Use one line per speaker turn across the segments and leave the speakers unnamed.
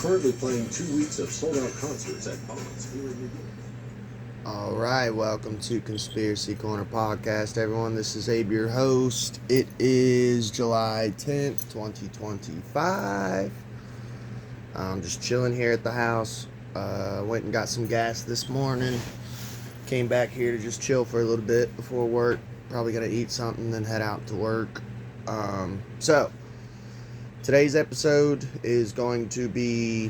Currently playing 2 weeks of sold-out concerts at Bonds here in New York.
All right, welcome to Conspiracy Corner Podcast, everyone. This is Abe, your host. It is July 10th, 2025. I'm just chilling here at the house. Went and got some gas this morning. Came back here to just chill for a little bit before work. Probably gonna eat something, then head out to work. So, today's episode is going to be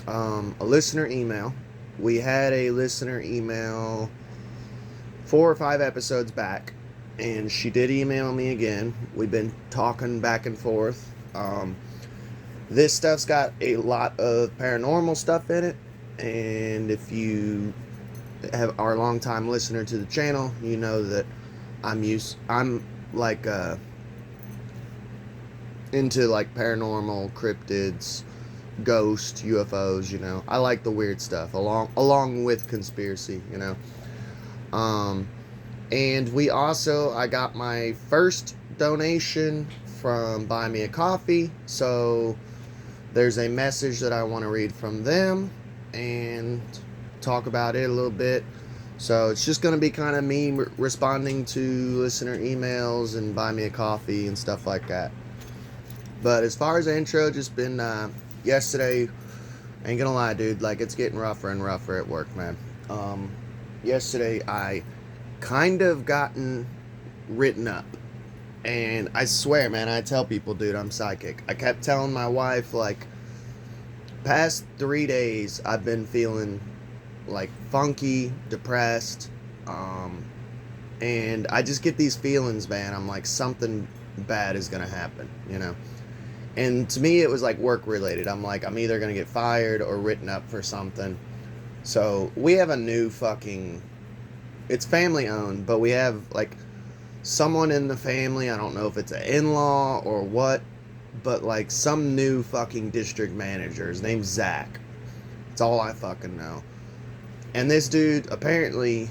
a listener email. We had a listener email 4 or 5 episodes back, and she did email me again. We've been talking back and forth. This stuff's got a lot of paranormal stuff in it, and if you are a long-time listener to the channel, you know that I'm like into like paranormal, cryptids, ghost, UFOs, you know. I like the weird stuff along with conspiracy, you know. And I got my first donation from Buy Me a Coffee, so there's a message that I want to read from them and talk about it a little bit. So it's just going to be kind of me responding to listener emails and Buy Me a Coffee and stuff like that. But as far as the intro, just been yesterday, ain't gonna lie, dude, like it's getting rougher and rougher at work, man. Yesterday I kind of gotten written up, and I swear, man, I tell people, dude, I'm psychic. I kept telling my wife, like, past 3 days I've been feeling like funky, depressed, and I just get these feelings, man. I'm like, something bad is gonna happen, you know. And to me, it was like work related. I'm like, I'm either going to get fired or written up for something. So we have a new it's family owned, but we have like someone in the family. I don't know if it's an in-law or what, but like some new fucking district manager. His name's Zach. It's all I fucking know. And this dude, apparently,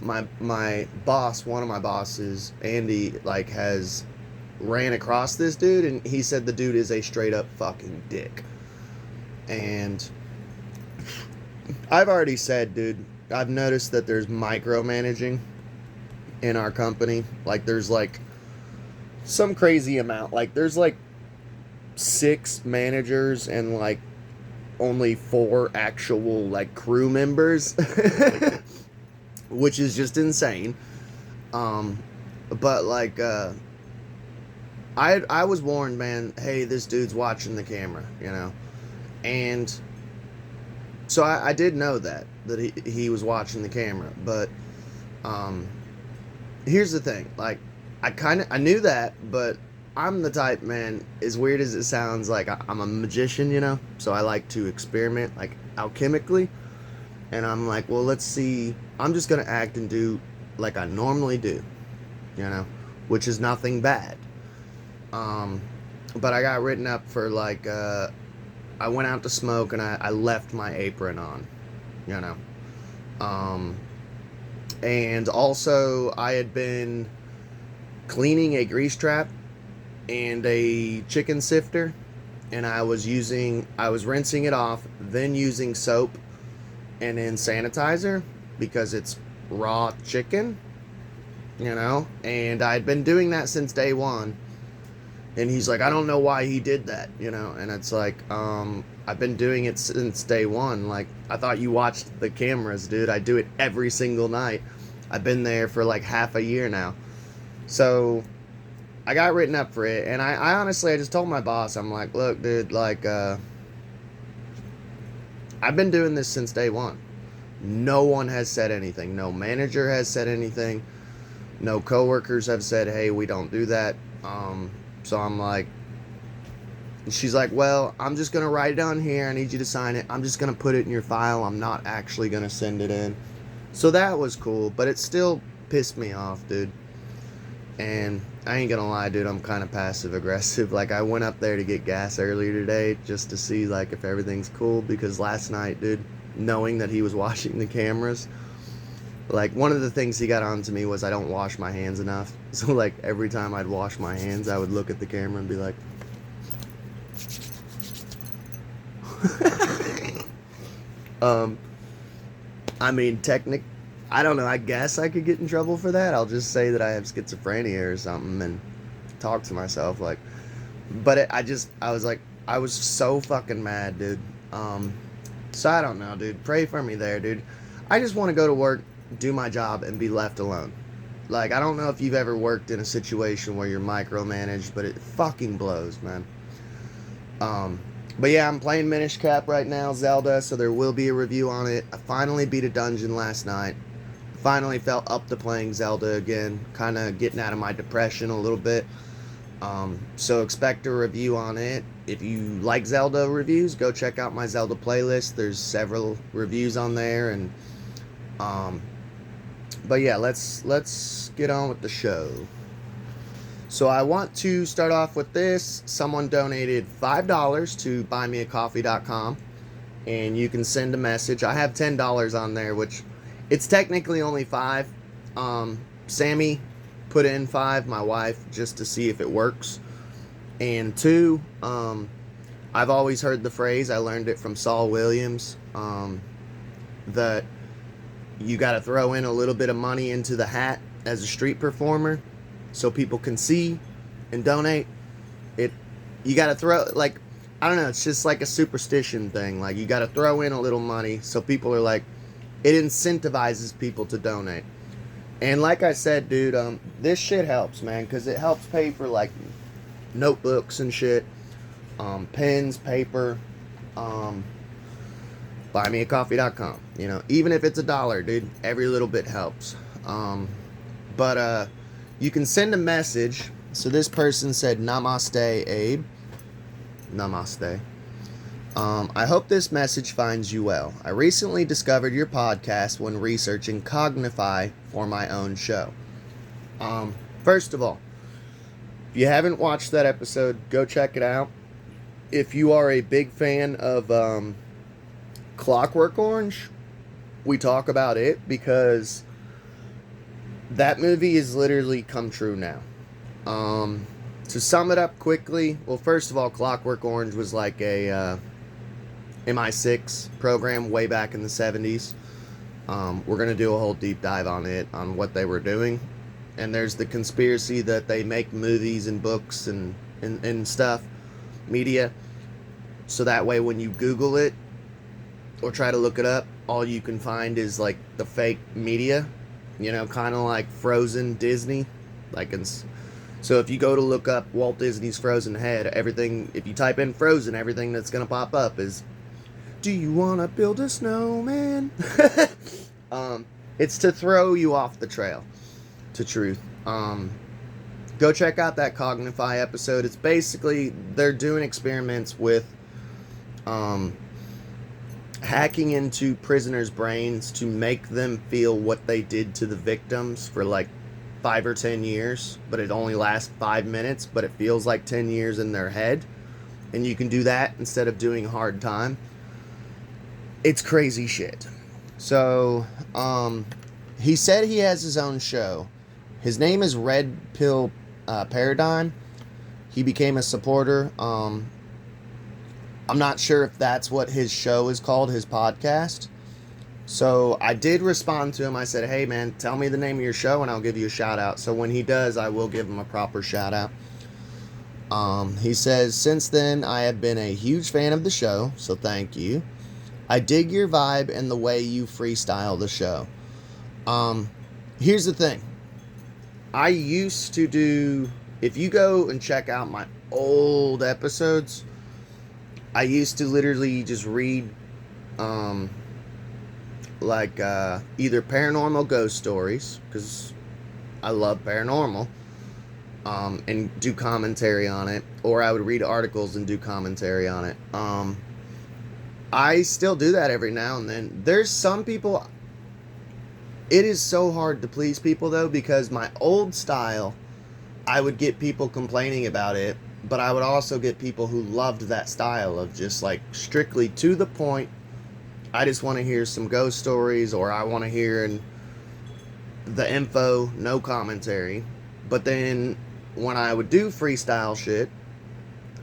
my boss, one of my bosses, Andy, like ran across this dude, and he said the dude is a straight up fucking dick. And I've already said, dude, I've noticed that there's micromanaging in our company. Like there's like some crazy amount. Like there's like 6 managers and like only 4 actual like crew members, which is just insane. But like I was warned, man, hey, this dude's watching the camera, you know. And so I did know that he was watching the camera, but here's the thing, like I knew that, but I'm the type, man, as weird as it sounds, like I'm a magician, you know, so I like to experiment like alchemically, and I'm like, well, let's see, I'm just gonna act and do like I normally do, you know, which is nothing bad. But I got written up for like, I went out to smoke and I left my apron on, you know. And also I had been cleaning a grease trap and a chicken sifter, and I was rinsing it off, then using soap and then sanitizer because it's raw chicken, you know, and I'd been doing that since day one. And he's like, I don't know why he did that, you know? And it's like, I've been doing it since day one. Like, I thought you watched the cameras, dude. I do it every single night. I've been there for like half a year now. So, I got written up for it. And I honestly, I just told my boss, I'm like, look, dude, like, I've been doing this since day one. No one has said anything. No manager has said anything. No coworkers have said, hey, we don't do that. So I'm like, she's like, well, I'm just going to write it on here. I need you to sign it. I'm just going to put it in your file. I'm not actually going to send it in. So that was cool, but it still pissed me off, dude. And I ain't going to lie, dude, I'm kind of passive aggressive. Like I went up there to get gas earlier today just to see like if everything's cool, because last night, dude, knowing that he was watching the cameras, like one of the things he got on to me was I don't wash my hands enough. So like every time I'd wash my hands, I would look at the camera and be like, um, I mean, I don't know. I guess I could get in trouble for that. I'll just say that I have schizophrenia or something and talk to myself like. But I was so fucking mad, dude. So I don't know, dude. Pray for me there, dude. I just want to go to work, do my job, and be left alone. Like, I don't know if you've ever worked in a situation where you're micromanaged, but it fucking blows, man. But yeah, I'm playing Minish Cap right now, Zelda, so there will be a review on it. I finally beat a dungeon last night. Finally felt up to playing Zelda again, kind of getting out of my depression a little bit. So expect a review on it. If you like Zelda reviews, go check out my Zelda playlist. There's several reviews on there, and but yeah, let's get on with the show. So I want to start off with this. Someone donated $5 to buymeacoffee.com, and you can send a message. I have $10 on there, which it's technically only $5. Sammy put in $5, my wife, just to see if it works. And 2, I've always heard the phrase, I learned it from Saul Williams, that you got to throw in a little bit of money into the hat as a street performer so people can see and donate. You got to throw, like, I don't know, it's just like a superstition thing. Like, you got to throw in a little money so people are like, it incentivizes people to donate. And like I said, dude, this shit helps, man, because it helps pay for, like, notebooks and shit, pens, paper, buymeacoffee.com. You know, even if it's $1, dude, every little bit helps. But you can send a message. So this person said, Namaste, Abe. Namaste. I hope this message finds you well. I recently discovered your podcast when researching Cognify for my own show. First of all, if you haven't watched that episode, go check it out. If you are a big fan of Clockwork Orange, we talk about it because that movie is literally come true now. To sum it up quickly, well, first of all, Clockwork Orange was like a MI6 program way back in the 70s. We're going to do a whole deep dive on it, on what they were doing. And there's the conspiracy that they make movies and books and stuff, media, so that way when you Google it or try to look it up, all you can find is like the fake media, you know, kind of like Frozen Disney. So if you go to look up Walt Disney's Frozen Head, everything, if you type in Frozen, everything that's going to pop up is, do you want to build a snowman? It's to throw you off the trail to truth. Go check out that Cognify episode. It's basically, they're doing experiments with hacking into prisoners' brains to make them feel what they did to the victims for like 5 or 10 years, but it only lasts 5 minutes, but it feels like 10 years in their head. And you can do that instead of doing hard time. It's crazy shit. So, he said he has his own show. His name is Red Pill Paradigm. He became a supporter. I'm not sure if that's what his show is called, his podcast. So I did respond to him. I said, hey man, tell me the name of your show and I'll give you a shout out. So when he does, I will give him a proper shout out. He says, since then, I have been a huge fan of the show, so thank you. I dig your vibe and the way you freestyle the show. Here's the thing. I used to do, if you go and check out my old episodes, I used to literally just read, either paranormal ghost stories, because I love paranormal, and do commentary on it, or I would read articles and do commentary on it. I still do that every now and then. There's some people, it is so hard to please people though, because my old style, I would get people complaining about it, but I would also get people who loved that style of just like strictly to the point. I just want to hear some ghost stories, or I want to hear the info, no commentary. But then when I would do freestyle shit,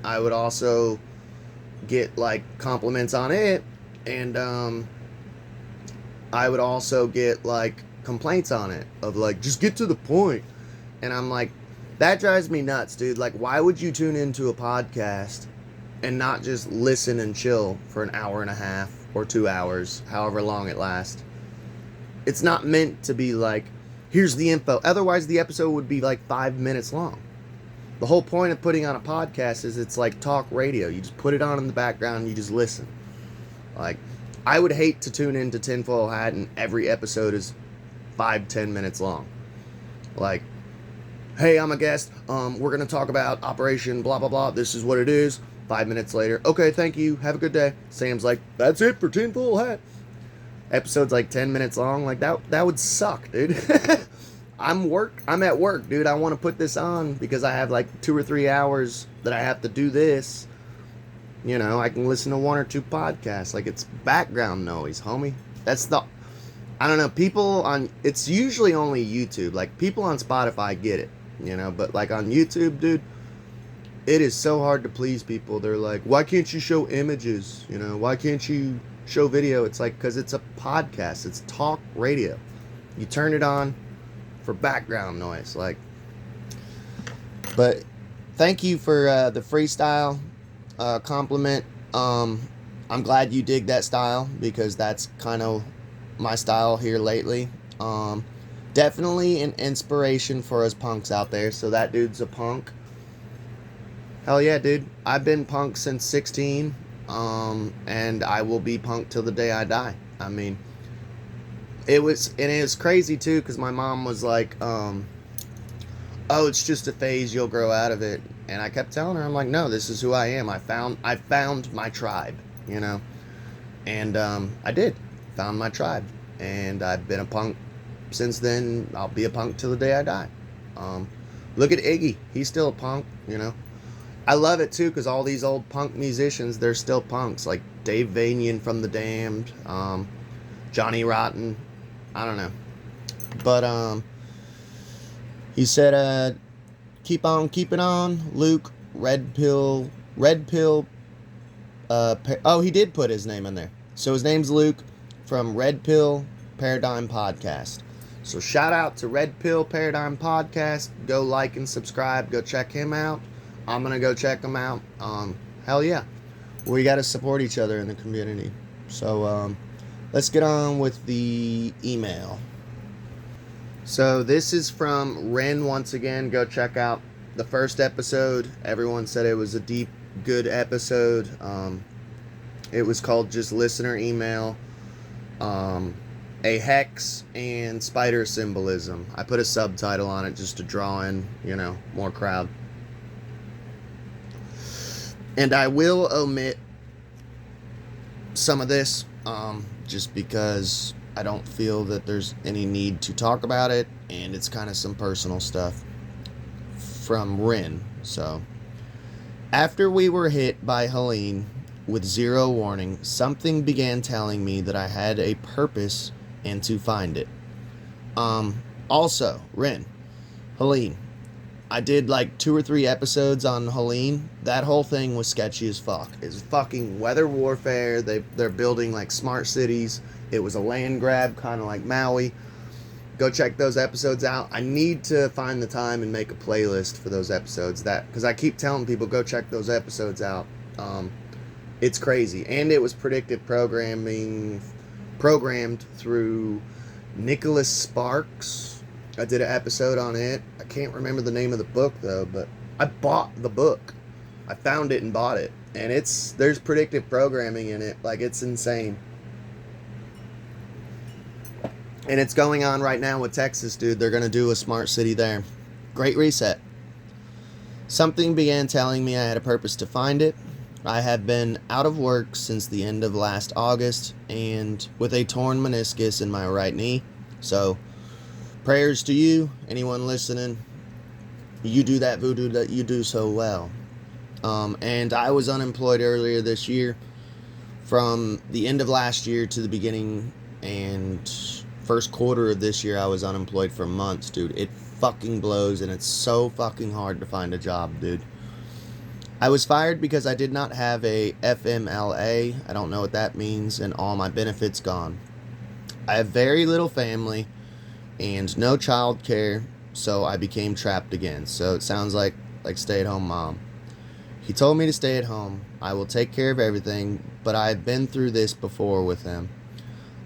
I would also get like compliments on it, and I would also get like complaints on it of like, just get to the point. And I'm like, that drives me nuts, dude. Like, why would you tune into a podcast and not just listen and chill for an hour and a half or 2 hours, however long it lasts? It's not meant to be like, here's the info. Otherwise, the episode would be like 5 minutes long. The whole point of putting on a podcast is it's like talk radio. You just put it on in the background and you just listen. Like, I would hate to tune into Tinfoil Hat and every episode is 5-10 minutes long. Like, hey, I'm a guest. We're going to talk about Operation blah, blah, blah. This is what it is. 5 minutes later. Okay, thank you. Have a good day. Sam's like, that's it for Tinfoil Hat. Episode's like 10 minutes long. Like, that would suck, dude. I'm at work, dude. I want to put this on because I have like 2 or 3 hours that I have to do this. You know, I can listen to 1 or 2 podcasts. Like, it's background noise, homie. I don't know, people on, it's usually only YouTube. Like, people on Spotify get it, you know, but like on YouTube, dude, it is so hard to please people. They're like, why can't you show images? You know, why can't you show video? It's like, because it's a podcast. It's talk radio. You turn it on for background noise. Like, but thank you for the freestyle compliment. I'm glad you dig that style because that's kind of my style here lately. Definitely an inspiration for us punks out there. So that dude's a punk. Hell yeah, dude. I've been punk since 16. And I will be punk till the day I die. I mean, it was crazy too, because my mom was like, oh, it's just a phase, you'll grow out of it. And I kept telling her, I'm like, no, this is who I am. I found my tribe, you know. And I did. Found my tribe. And I've been a punk since then. I'll be a punk till the day I die. Look at Iggy. He's still a punk, you know. I love it too, because all these old punk musicians, they're still punks. Like Dave Vanian from The Damned, Johnny Rotten. I don't know. But he said, keep on keeping on, Luke, Red Pill. Oh, he did put his name in there. So his name's Luke from Red Pill Paradigm Podcast. So shout out to Red Pill Paradigm Podcast. Go like and subscribe. Go check him out. I'm going to go check him out. Hell yeah. We got to support each other in the community. So let's get on with the email. So this is from Ren once again. Go check out the first episode. Everyone said it was a deep, good episode. It was called just listener email. A hex and spider symbolism. I put a subtitle on it just to draw in, you know, more crowd. And I will omit some of this, just because I don't feel that there's any need to talk about it, and it's kind of some personal stuff from Rin. So, after we were hit by Helene with zero warning, something began telling me that I had a purpose and to find it. Also, Rin, Helene, I did like 2 or 3 episodes on Helene. That whole thing was sketchy as fuck. It's fucking weather warfare. They're building like smart cities. It was a land grab, kind of like Maui. Go check those episodes out. I need to find the time and make a playlist for those episodes. Because I keep telling people, go check those episodes out. It's crazy. And it was predictive programmed through Nicholas Sparks. I did an episode on it. I can't remember the name of the book though, but I bought the book. I found it and bought it. And there's predictive programming in it. Like, it's insane. And it's going on right now with Texas, dude. They're going to do a smart city there. Great Reset. Something began telling me I had a purpose to find it. I have been out of work since the end of last August and with a torn meniscus in my right knee. So, prayers to you, anyone listening. You do that voodoo that you do so well. And I was unemployed earlier this year. From the end of last year to the beginning and first quarter of this year, I was unemployed for months, dude. It fucking blows, and it's so fucking hard to find a job, dude. I was fired because I did not have a FMLA. I don't know what that means, and all my benefits gone. I have very little family and no child care, so I became trapped again. So it sounds like stay-at-home mom. He told me to stay at home. I will take care of everything, but I've been through this before with him.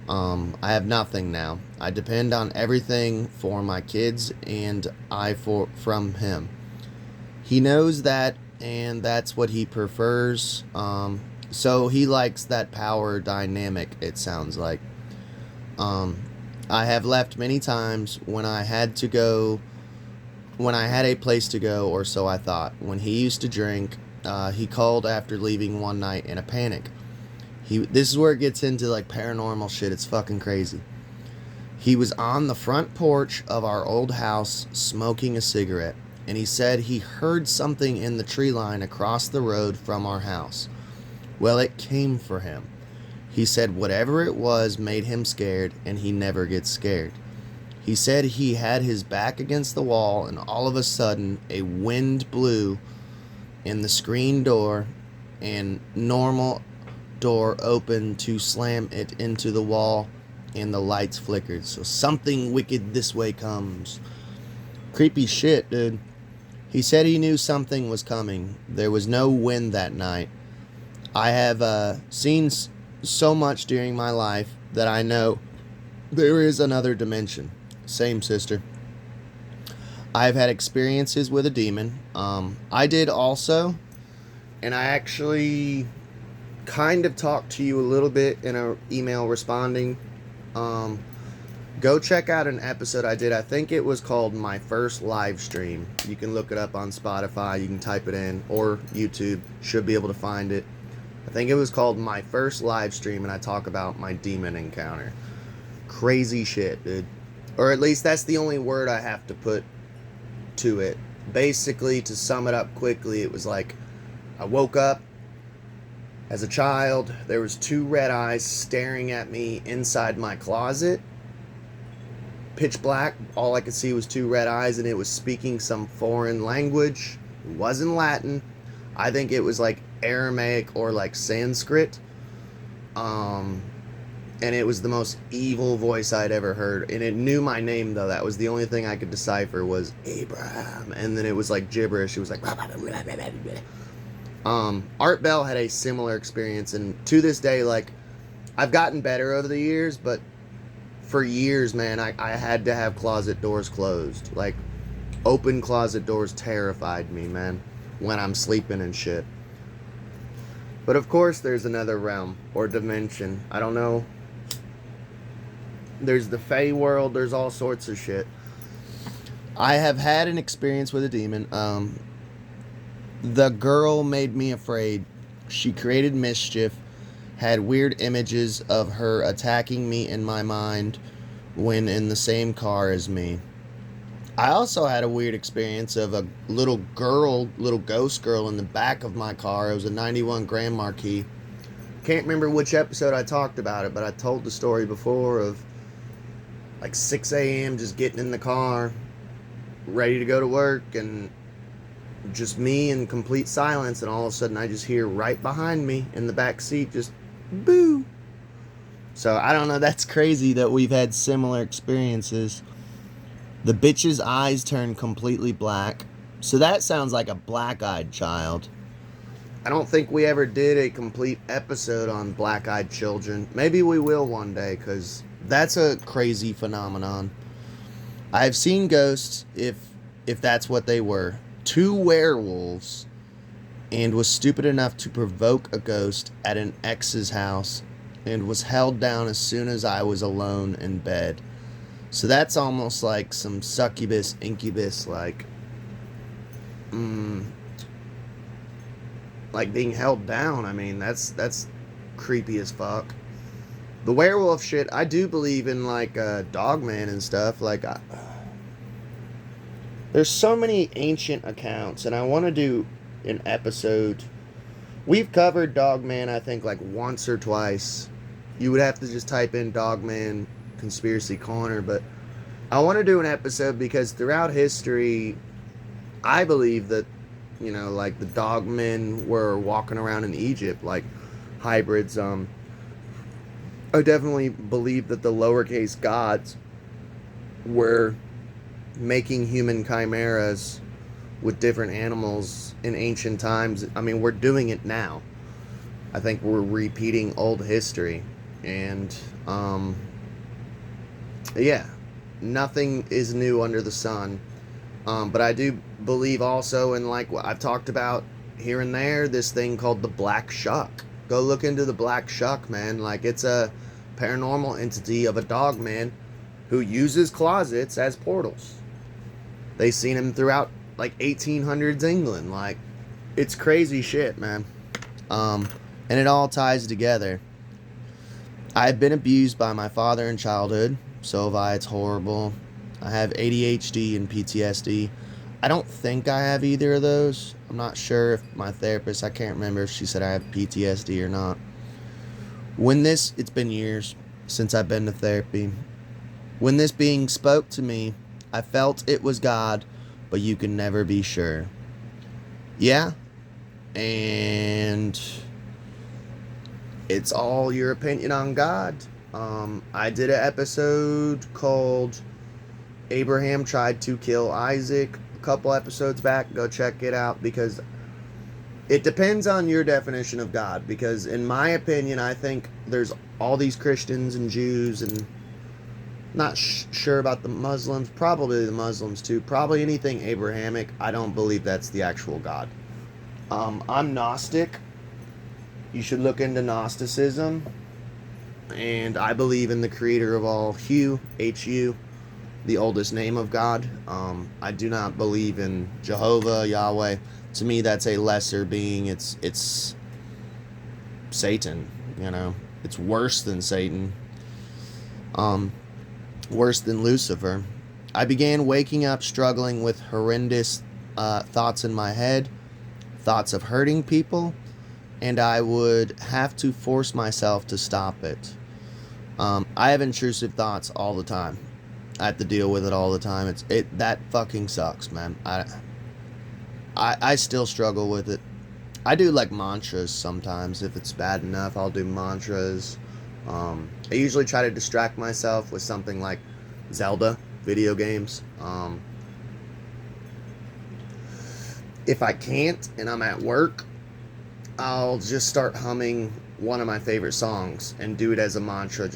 I have nothing now. I depend on everything for my kids and from him. He knows that, and that's what he prefers. So he likes that power dynamic, it sounds like. I have left many times when I had a place to go, or so I thought. When he used to drink, he called after leaving one night in a panic. This is where it gets into like paranormal shit. It's fucking crazy. He was on the front porch of our old house smoking a cigarette, and he said he heard something in the tree line across the road from our house. Well, it came for him. He said whatever it was made him scared, and he never gets scared. He said he had his back against the wall, and all of a sudden a wind blew in the screen door, and normal door opened to slam it into the wall, and the lights flickered. So something wicked this way comes. Creepy shit, dude. He said he knew something was coming. There was no wind that night. I have seen so much during my life that I know there is another dimension. Same, sister. I've had experiences with a demon. I did also, and I actually kind of talked to you a little bit in an email responding. Go check out an episode I did. I think it was called My First Live Stream. You can look it up on Spotify. You can type it in, or YouTube. Should be able to find it. I think it was called My First Live Stream, and I talk about my demon encounter. Crazy shit, dude. Or at least that's the only word I have to put to it. Basically, to sum it up quickly, it was like I woke up as a child. There was two red eyes staring at me inside my closet. Pitch black. All I could see was two red eyes, and it was speaking some foreign language. It wasn't Latin. I think it was like Aramaic or like Sanskrit. And it was the most evil voice I'd ever heard. And it knew my name, though. That was the only thing I could decipher was Abraham. And then it was like gibberish. It was like... Art Bell had a similar experience. And to this day, like, I've gotten better over the years. But for years, man, I had to have closet doors closed. Like, open closet doors terrified me, man, when I'm sleeping and shit. But of course, there's another realm or dimension. I don't know. There's the Fey world. There's all sorts of shit. I have had an experience with a demon. The girl made me afraid. She created mischief. Had weird images of her attacking me in my mind when in the same car as me. I also had a weird experience of a little ghost girl in the back of my car. It was a 91 Grand Marquis. Can't remember which episode I talked about it, but I told the story before of like 6 a.m. just getting in the car, ready to go to work, and just me in complete silence, and all of a sudden I just hear right behind me in the back seat just boo. So I don't know, that's crazy that we've had similar experiences. The bitch's eyes turn completely black. So that sounds like a black-eyed child. I don't think we ever did a complete episode on black-eyed children. Maybe we will one day, because that's a crazy phenomenon. I've seen ghosts, if that's what they were. 2 werewolves, and was stupid enough to provoke a ghost at an ex's house, and was held down as soon as I was alone in bed. So that's almost like some succubus, incubus, like being held down. I mean, that's creepy as fuck. The werewolf shit, I do believe in, like, Dogman and stuff. Like, there's so many ancient accounts, and I want to do an episode. We've covered Dogman, I think, like, once or twice. You would have to just type in Dogman Conspiracy Corner, but I want to do an episode because throughout history, I believe that, you know, like, the dogmen were walking around in Egypt, like hybrids. I definitely believe that the lowercase gods were making human chimeras with different animals in ancient times. I mean, we're doing it now. I think we're repeating old history. And, yeah, nothing is new under the sun. But I do believe also in, like what I've talked about here and there, this thing called the Black Shuck. Go look into the Black Shuck, man. Like, it's a paranormal entity of a dog man who uses closets as portals. They seen him throughout, like, 1800s England. Like, it's crazy shit, man. And it all ties together. I've been abused by my father in childhood. So have I. It's horrible. I have ADHD and PTSD. I don't think I have either of those. I'm not sure if my therapist, I can't remember if she said I have PTSD or not. It's been years since I've been to therapy. When this being spoke to me, I felt it was God, but you can never be sure. Yeah, and it's all your opinion on God. I did an episode called Abraham Tried to Kill Isaac a couple episodes back. Go check it out, because it depends on your definition of God. Because in my opinion, I think there's all these Christians and Jews, and not sure about the Muslims, probably the Muslims too, probably anything Abrahamic. I don't believe that's the actual God. I'm Gnostic. You should look into Gnosticism. And I believe in the creator of all, Hu, H-U, the oldest name of God. I do not believe in Jehovah, Yahweh. To me, that's a lesser being. It's Satan, you know. It's worse than Satan. Worse than Lucifer. I began waking up struggling with horrendous thoughts in my head, thoughts of hurting people, and I would have to force myself to stop it. I have intrusive thoughts all the time. I have to deal with it all the time. That fucking sucks, man. I still struggle with it. I do like mantras sometimes. If it's bad enough, I'll do mantras. I usually try to distract myself with something like Zelda video games. If I can't and I'm at work, I'll just start humming one of my favorite songs and do it as a mantra.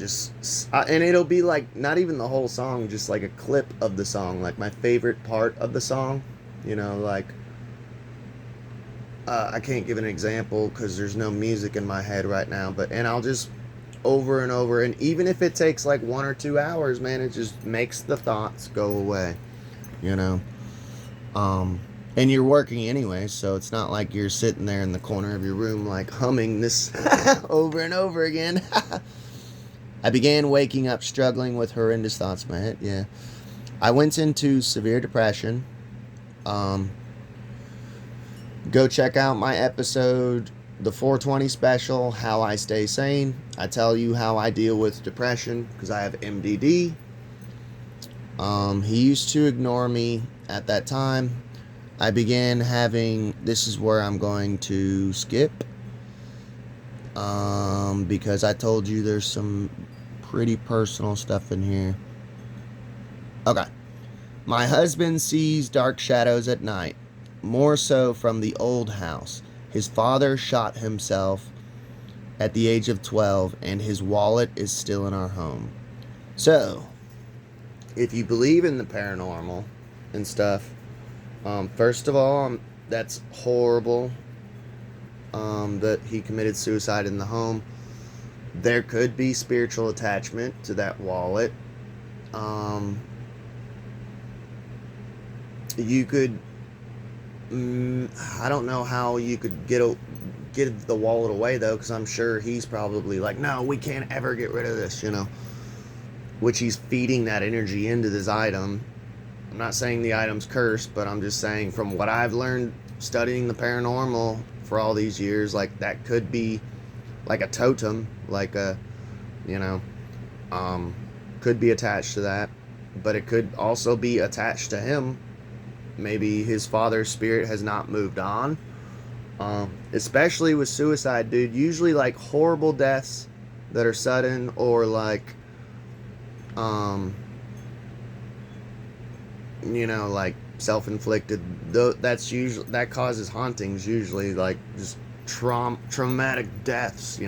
And it'll be like not even the whole song, just like a clip of the song, like my favorite part of the song. You know, like I can't give an example because there's no music in my head right now. And I'll just over and over, and even if it takes like 1 or 2 hours, man, it just makes the thoughts go away. You know. And you're working anyway, so it's not like you're sitting there in the corner of your room like humming this over and over again. I began waking up struggling with horrendous thoughts in my head. Yeah. I went into severe depression. Go check out my episode, the 420 special, How I Stay Sane. I tell you how I deal with depression because I have MDD. He used to ignore me at that time. I began having, this is where I'm going to skip, because I told you there's some pretty personal stuff in here. Okay. My husband sees dark shadows at night, more so from the old house. His father shot himself at the age of 12, and his wallet is still in our home. So, if you believe in the paranormal and stuff, first of all, that's horrible, that he committed suicide in the home. There could be spiritual attachment to that wallet. You could, I don't know how you could get the wallet away, though, because I'm sure he's probably like, no, we can't ever get rid of this, you know, which he's feeding that energy into this item. I'm not saying the item's cursed, but I'm just saying from what I've learned studying the paranormal for all these years, like that could be like a totem, like a, you know, could be attached to that, but it could also be attached to him. Maybe his father's spirit has not moved on. Especially with suicide, dude. Usually like horrible deaths that are sudden, or like, like self-inflicted. That's usually, that causes hauntings usually, like just traumatic deaths.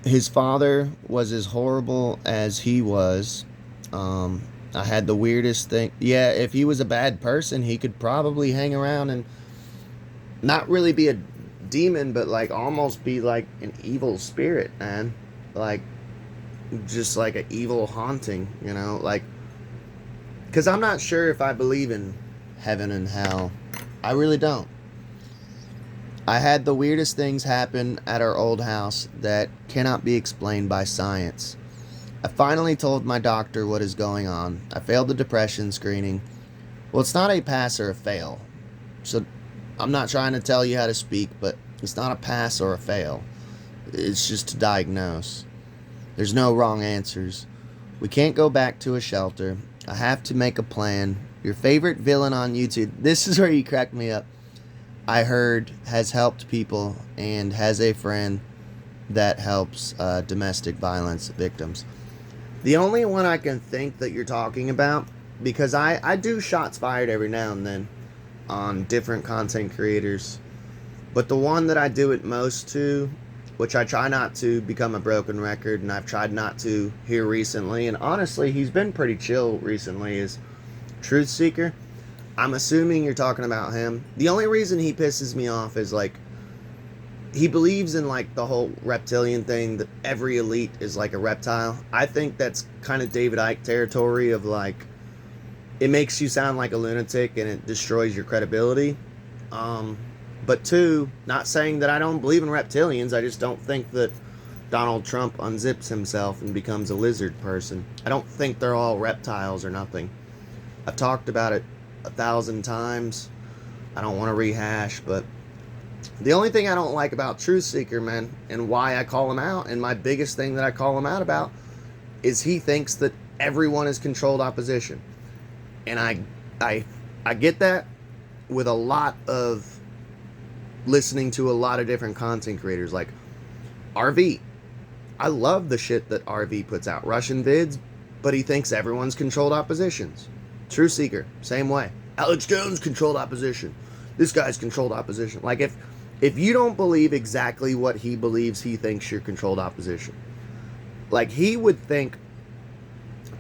His father was as horrible as he was. I had the weirdest thing. Yeah, if he was a bad person, he could probably hang around and not really be a demon, but like almost be like an evil spirit, man. Like, just like an evil haunting, like, because I'm not sure if I believe in heaven and hell. I really don't. I had the weirdest things happen at our old house that cannot be explained by science. I finally told my doctor what is going on. I failed the depression screening. Well, it's not a pass or a fail. So I'm not trying to tell you how to speak, but it's not a pass or a fail. It's just to diagnose. There's no wrong answers. We can't go back to a shelter. I have to make a plan. Your favorite villain on YouTube. This is where you crack me up. I heard has helped people and has a friend that helps domestic violence victims. The only one I can think that you're talking about, because I do shots fired every now and then on different content creators, but the one that I do it most to, which I try not to become a broken record, and I've tried not to here recently, and honestly he's been pretty chill recently, is Truth Seeker. I'm assuming you're talking about him. The only reason he pisses me off is, like, he believes in, like, the whole reptilian thing, that every elite is like a reptile. I think that's kind of David Icke territory of, like, it makes you sound like a lunatic and it destroys your credibility. But two, not saying that I don't believe in reptilians, I just don't think that Donald Trump unzips himself and becomes a lizard person. I don't think they're all reptiles or nothing. I've talked about it 1,000 times. I don't want to rehash, but the only thing I don't like about Truth Seeker, man, and why I call him out, and my biggest thing that I call him out about, is he thinks that everyone is controlled opposition. And I get that with a lot of listening to a lot of different content creators, like RV. I love the shit that RV puts out, Russian vids, but he thinks everyone's controlled oppositions. Truth Seeker, same way. Alex Jones, controlled opposition. This guy's controlled opposition. Like, if you don't believe exactly what he believes, he thinks you're controlled opposition. Like, he would think,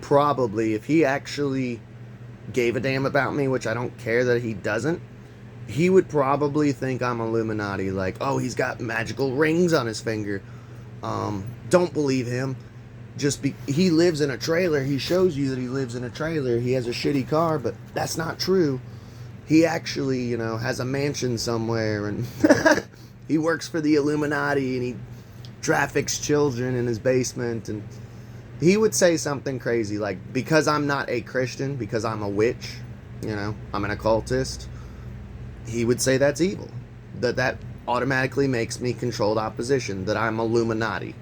probably, if he actually gave a damn about me, which I don't care that he doesn't, he would probably think I'm Illuminati. Like, oh, he's got magical rings on his finger. Don't believe him. He lives in a trailer. He shows you that he lives in a trailer. He has a shitty car, but that's not true. He actually, has a mansion somewhere, and he works for the Illuminati, and he traffics children in his basement. And he would say something crazy like, because I'm not a Christian, because I'm a witch, I'm an occultist, he would say that's evil. That automatically makes me controlled opposition, that I'm Illuminati.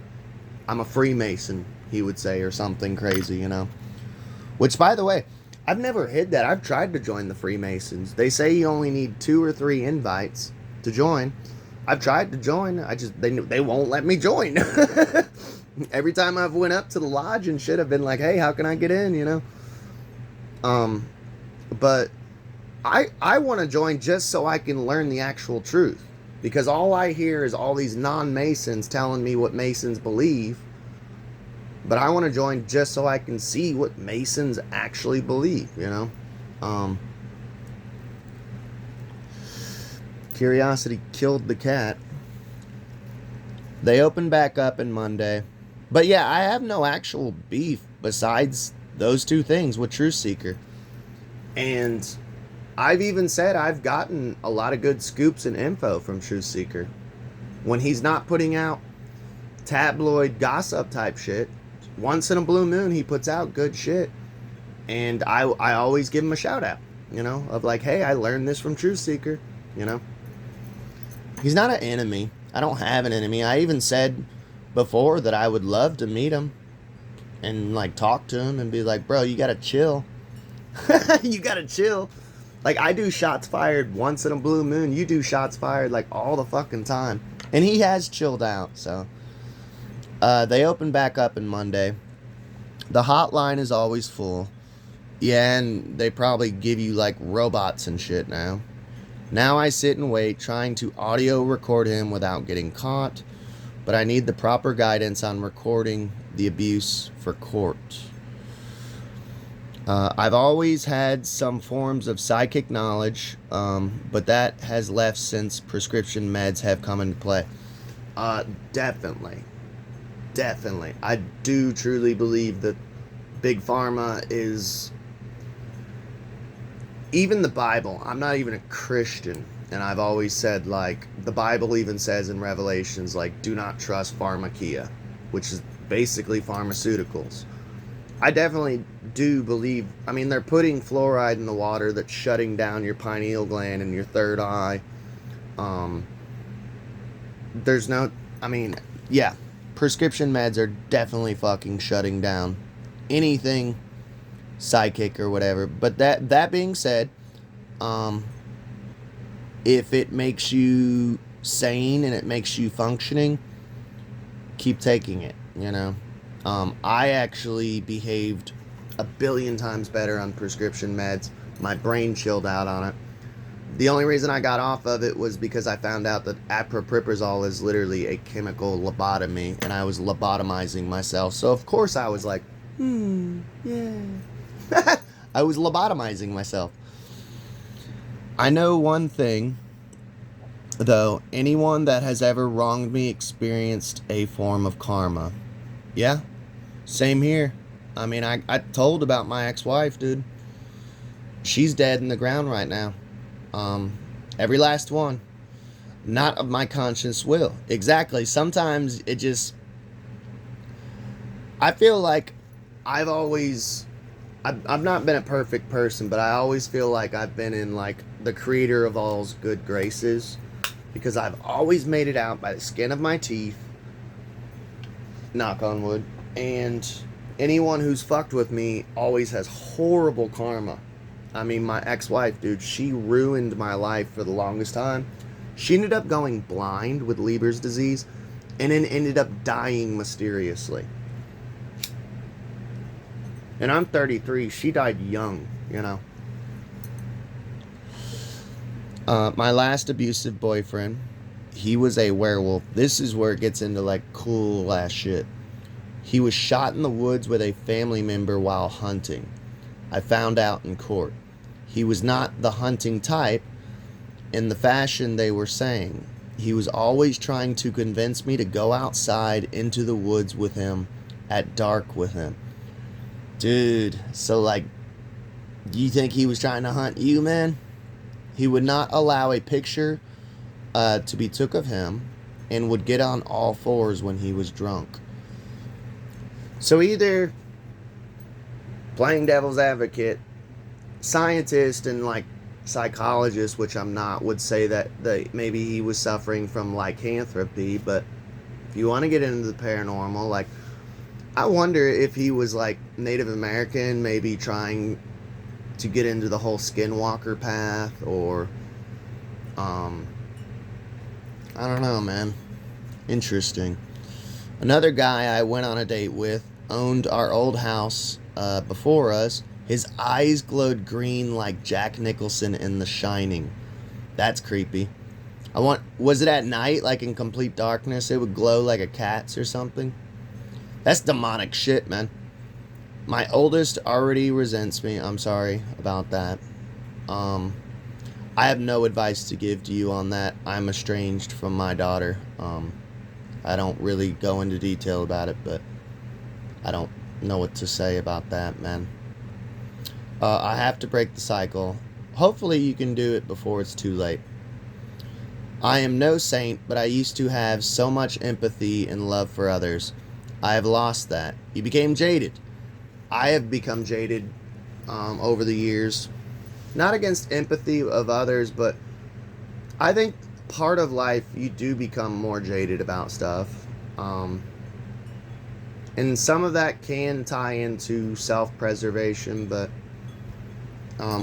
I'm a Freemason, he would say, or something crazy, Which, by the way, I've never hid that. I've tried to join the Freemasons. They say you only need 2 or 3 invites to join. I've tried to join. They won't let me join. Every time I've went up to the lodge and shit, I've been like, hey, how can I get in, But I want to join just so I can learn the actual truth. Because all I hear is all these non-Masons telling me what Masons believe. But I want to join just so I can see what Masons actually believe, Curiosity killed the cat. They opened back up on Monday. But yeah, I have no actual beef besides those 2 things with Truth Seeker. And I've even said I've gotten a lot of good scoops and info from Truth Seeker. When he's not putting out tabloid gossip type shit, once in a blue moon he puts out good shit. And I always give him a shout out, of like, hey, I learned this from Truth Seeker, He's not an enemy. I don't have an enemy. I even said before that I would love to meet him and like talk to him and be like, bro, you gotta chill. You gotta chill. Like, I do shots fired once in a blue moon. You do shots fired, like, all the fucking time. And he has chilled out, so. They open back up on Monday. The hotline is always full. Yeah, and they probably give you, like, robots and shit now. Now I sit and wait, trying to audio record him without getting caught. But I need the proper guidance on recording the abuse for court. I've always had some forms of psychic knowledge, but that has left since prescription meds have come into play. Definitely. I do truly believe that Big Pharma is... Even the Bible, I'm not even a Christian, and I've always said, like, the Bible even says in Revelations, like, do not trust pharmakia, which is basically pharmaceuticals. I definitely do believe, I mean, they're putting fluoride in the water that's shutting down your pineal gland and your third eye. There's no, I mean, yeah, prescription meds are definitely fucking shutting down anything psychic or whatever. But that being said, if it makes you sane and it makes you functioning, keep taking it, you know. I actually behaved a billion times better on prescription meds. My brain chilled out on it. The only reason I got off of it was because I found out that apriprazole is literally a chemical lobotomy, and I was lobotomizing myself. So of course I was like, yeah. I was lobotomizing myself. I know one thing, though. Anyone that has ever wronged me experienced a form of karma. Yeah, same here. I mean, I told about my ex-wife, dude. She's dead in the ground right now. Every last one. Not of my conscious will. Exactly. Sometimes it just... I feel like I've not been a perfect person, but I always feel like I've been in, like, the creator of all's good graces. Because I've always made it out by the skin of my teeth. Knock on wood. And anyone who's fucked with me always has horrible karma. I mean, my ex-wife, dude, she ruined my life for the longest time. She ended up going blind with Leber's disease and then ended up dying mysteriously. And I'm 33. She died young, you know. My last abusive boyfriend, he was a werewolf. This is where it gets into, like, cool ass shit. He was shot in the woods with a family member while hunting. I found out in court. He was not the hunting type in the fashion they were saying. He was always trying to convince me to go outside into the woods with him at dark with him. Dude, so, like, do you think he was trying to hunt you, man? He would not allow a picture to be took of him and would get on all fours when he was drunk. So either playing devil's advocate, scientist and, like, psychologist, which I'm not, would say that maybe he was suffering from lycanthropy. But if you want to get into the paranormal, like, I wonder if he was, like, Native American, maybe trying to get into the whole skinwalker path, or I don't know, man. Interesting. Another guy I went on a date with owned our old house before us. His eyes glowed green like Jack Nicholson in The Shining. That's creepy. Was it at night, like in complete darkness, it would glow like a cat's or something? That's demonic shit, man. My oldest already resents me. I'm sorry about that. I have no advice to give to you on that. I'm estranged from my daughter. I don't really go into detail about it, but I don't know what to say about that, man. I have to break the cycle. Hopefully you can do it before it's too late. I am no saint, but I used to have so much empathy and love for others. I have lost that. You became jaded. I have become jaded over the years. Not against empathy of others, but I think part of life you do become more jaded about stuff. And some of that can tie into self-preservation, but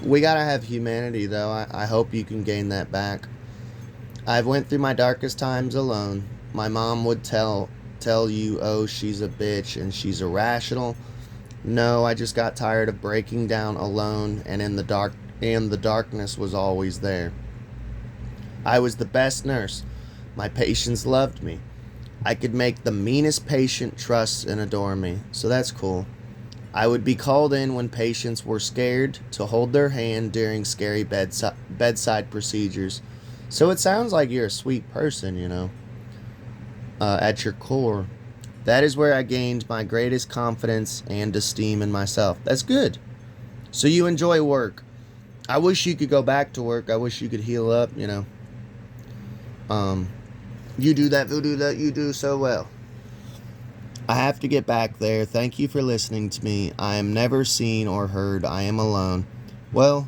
We gotta have humanity, though. I hope you can gain that back. I've went through my darkest times alone. My mom would tell you, oh, she's a bitch and she's irrational. No, I just got tired of breaking down alone, and the darkness was always there. I was the best nurse. My patients loved me. I could make the meanest patient trust and adore me, so that's cool. I would be called in when patients were scared to hold their hand during scary bedside procedures. So it sounds like you're a sweet person, at your core. That is where I gained my greatest confidence and esteem in myself. That's good. So you enjoy work. I wish you could go back to work. I wish you could heal up. You do that voodoo that you do so well. I have to get back there. Thank you for listening to me. I am never seen or heard. I am alone. Well,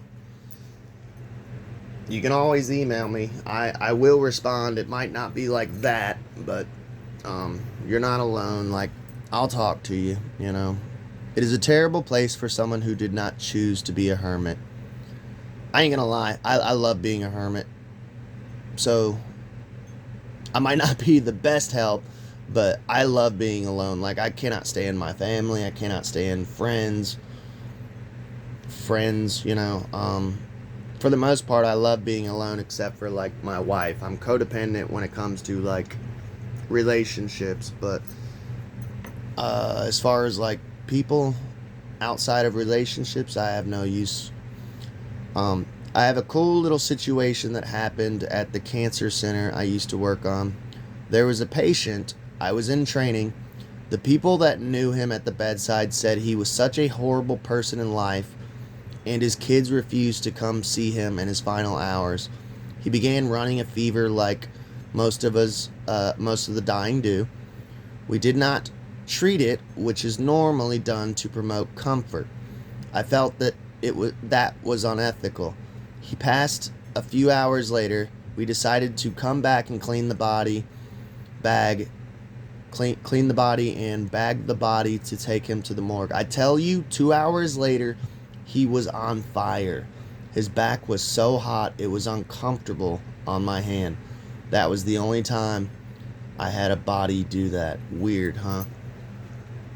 you can always email me. I will respond. It might not be like that, but you're not alone. Like, I'll talk to you. It is a terrible place for someone who did not choose to be a hermit. I ain't gonna lie. I love being a hermit. So I might not be the best help, but I love being alone. Like, I cannot stand my family. I cannot stand friends. For the most part, I love being alone, except for, like, my wife. I'm codependent when it comes to, like, relationships, but as far as, like, people outside of relationships, I have no use. I have a cool little situation that happened at the cancer center I used to work on. There was a patient. I was in training. The people that knew him at the bedside said he was such a horrible person in life, and his kids refused to come see him in his final hours. He began running a fever like most of the dying do. We did not treat it, which is normally done to promote comfort. I felt that that was unethical. He passed a few hours later. We decided to come back and clean the body and bag the body to take him to the morgue. I tell you, 2 hours later, he was on fire. His back was so hot, it was uncomfortable on my hand. That was the only time I had a body do that. Weird, huh?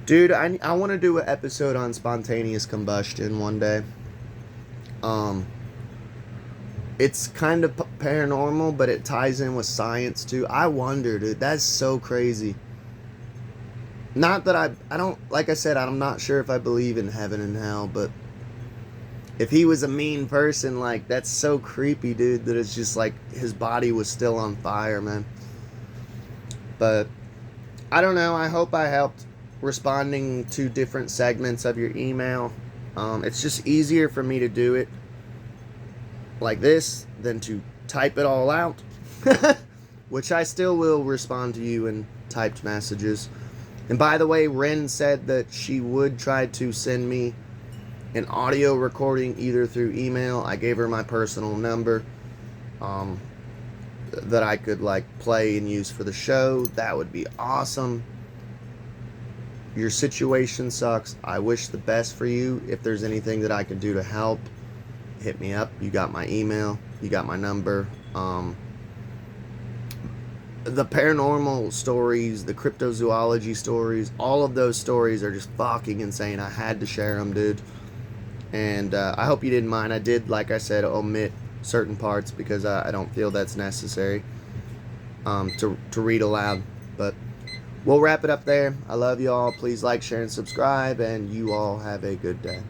Dude, I want to do an episode on spontaneous combustion one day. It's kind of paranormal, but it ties in with science too. I wonder, dude, that's so crazy. Not that I don't, like I said, I'm not sure if I believe in heaven and hell, but if he was a mean person, like, that's so creepy, dude, that it's just like his body was still on fire, man. But I don't know. I hope I helped responding to different segments of your email. It's just easier for me to do it like this than to type it all out, which I still will respond to you in typed messages. And by the way, Ren said that she would try to send me an audio recording either through email. I gave her my personal number that I could, like, play and use for the show. That would be awesome. Your situation sucks. I wish the best for you. If there's anything that I can do to help, hit me up. You got my email. You got my number. The paranormal stories, the cryptozoology stories, all of those stories are just fucking insane. I had to share them, dude. And I hope you didn't mind. I did, like I said, omit certain parts because I don't feel that's necessary to read aloud. But we'll wrap it up there. I love you all. Please like, share, and subscribe. And you all have a good day.